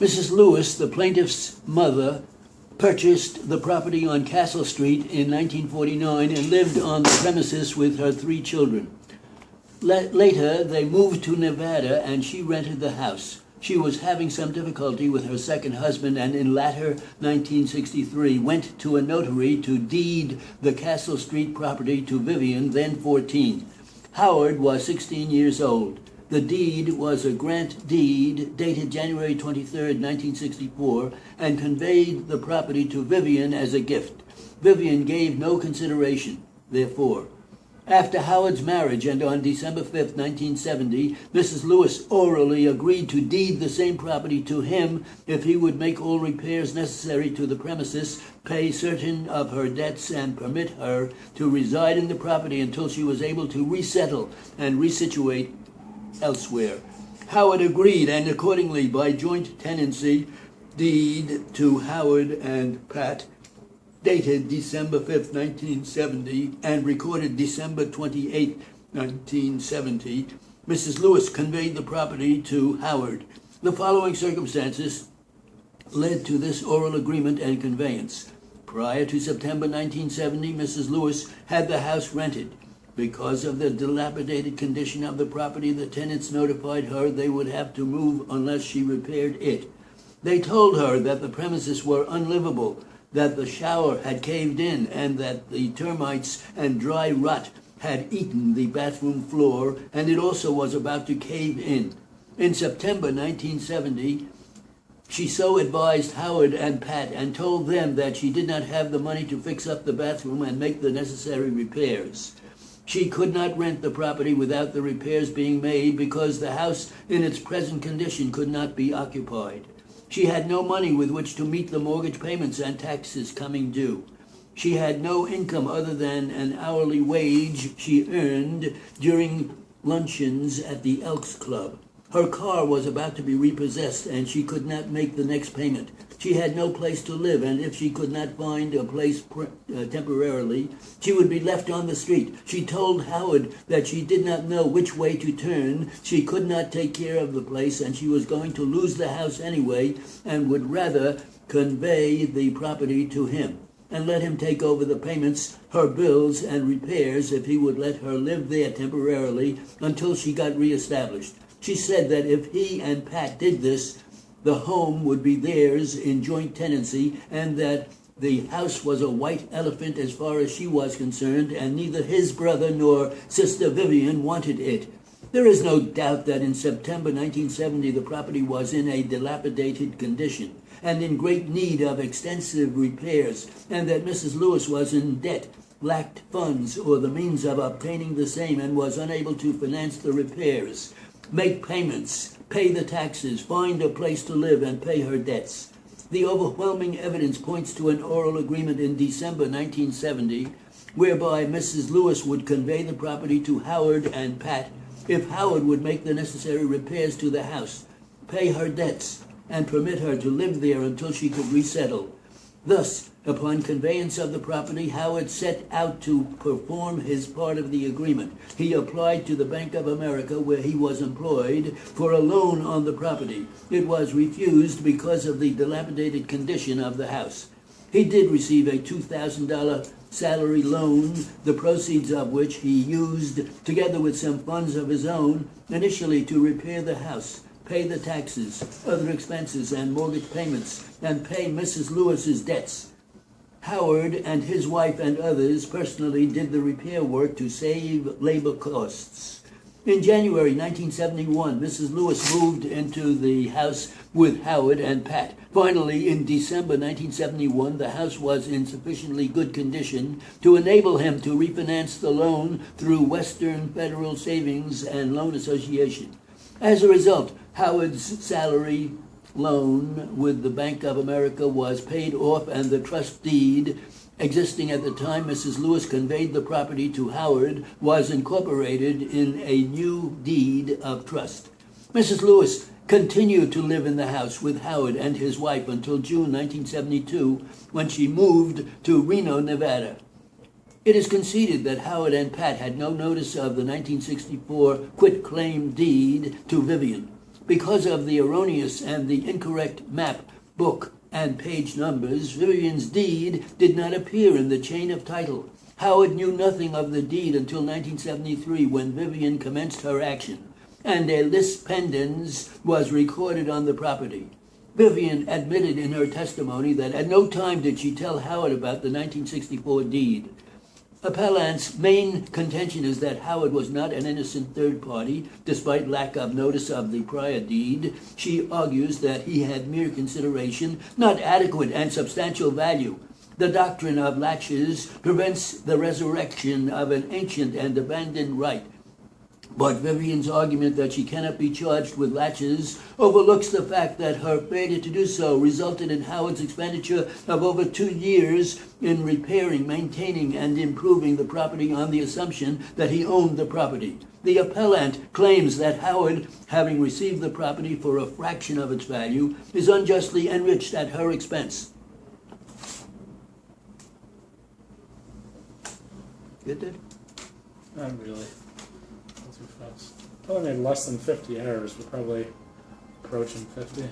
Mrs. Lewis, the plaintiff's mother, purchased the property on Castle Street in 1949 and lived on the premises with her 3 children. Later, they moved to Nevada and she rented the house. She was having some difficulty with her second husband and in latter 1963 went to a notary to deed the Castle Street property to Vivian, then 14. Howard was 16 years old. The deed was a grant deed dated January 23, 1964, and conveyed the property to Vivian as a gift. Vivian gave no consideration, therefore. After Howard's marriage and on December 5, 1970, Mrs. Lewis orally agreed to deed the same property to him if he would make all repairs necessary to the premises, pay certain of her debts, and permit her to reside in the property until she was able to resettle and resituate elsewhere. Howard agreed, and accordingly, by joint tenancy deed to Howard and Pat, dated December 5, 1970, and recorded December 28, 1970, Mrs. Lewis conveyed the property to Howard. The following circumstances led to this oral agreement and conveyance. Prior to September 1970, Mrs. Lewis had the house rented. Because of the dilapidated condition of the property, the tenants notified her they would have to move unless she repaired it. They told her that the premises were unlivable, that the shower had caved in, and that the termites and dry rot had eaten the bathroom floor, and it also was about to cave in. In September 1970, she so advised Howard and Pat and told them that she did not have the money to fix up the bathroom and make the necessary repairs. She could not rent the property without the repairs being made because the house in its present condition could not be occupied. She had no money with which to meet the mortgage payments and taxes coming due. She had no income other than an hourly wage she earned during luncheons at the Elks Club. Her car was about to be repossessed and she could not make the next payment. She had no place to live, and if she could not find a place temporarily, she would be left on the street. She told Howard that she did not know which way to turn, she could not take care of the place, and she was going to lose the house anyway, and would rather convey the property to him and let him take over the payments, her bills, and repairs if he would let her live there temporarily until she got reestablished. She said that if he and Pat did this, the home would be theirs in joint tenancy, and that the house was a white elephant as far as she was concerned, and neither his brother nor sister Vivian wanted it. There is no doubt that in September 1970 the property was in a dilapidated condition and in great need of extensive repairs, and that Mrs. Lewis was in debt, lacked funds or the means of obtaining the same, and was unable to finance the repairs, make payments, pay the taxes, find a place to live, and pay her debts. The overwhelming evidence points to an oral agreement in December 1970, whereby Mrs. Lewis would convey the property to Howard and Pat if Howard would make the necessary repairs to the house, pay her debts, and permit her to live there until she could resettle. Thus, upon conveyance of the property, Howard set out to perform his part of the agreement. He applied to the Bank of America, where he was employed, for a loan on the property. It was refused because of the dilapidated condition of the house. He did receive a $2,000 salary loan, the proceeds of which he used, together with some funds of his own, initially to repair the house, pay the taxes, other expenses, and mortgage payments, and pay Mrs. Lewis's debts. Howard and his wife and others personally did the repair work to save labor costs. In January 1971, Mrs. Lewis moved into the house with Howard and Pat. Finally, in December 1971, the house was in sufficiently good condition to enable him to refinance the loan through Western Federal Savings and Loan Association. As a result, Howard's salary loan with the Bank of America was paid off, and the trust deed existing at the time Mrs. Lewis conveyed the property to Howard was incorporated in a new deed of trust. Mrs. Lewis continued to live in the house with Howard and his wife until June 1972, when she moved to Reno, Nevada. It is conceded that Howard and Pat had no notice of the 1964 quitclaim deed to Vivian. Because of the erroneous and the incorrect map, book, and page numbers, Vivian's deed did not appear in the chain of title. Howard knew nothing of the deed until 1973, when Vivian commenced her action, and a lis pendens was recorded on the property. Vivian admitted in her testimony that at no time did she tell Howard about the 1964 deed. Appellant's main contention is that Howard was not an innocent third party, despite lack of notice of the prior deed. She argues that he had mere consideration, not adequate and substantial value. The doctrine of laches prevents the resurrection of an ancient and abandoned right. But Vivian's argument that she cannot be charged with laches overlooks the fact that her failure to do so resulted in Howard's expenditure of over 2 years in repairing, maintaining, and improving the property on the assumption that he owned the property. The appellant claims that Howard, having received the property for a fraction of its value, is unjustly enriched at her expense. Get that? Not really. Too fast. Probably made less than 50 errors, but probably approaching 50.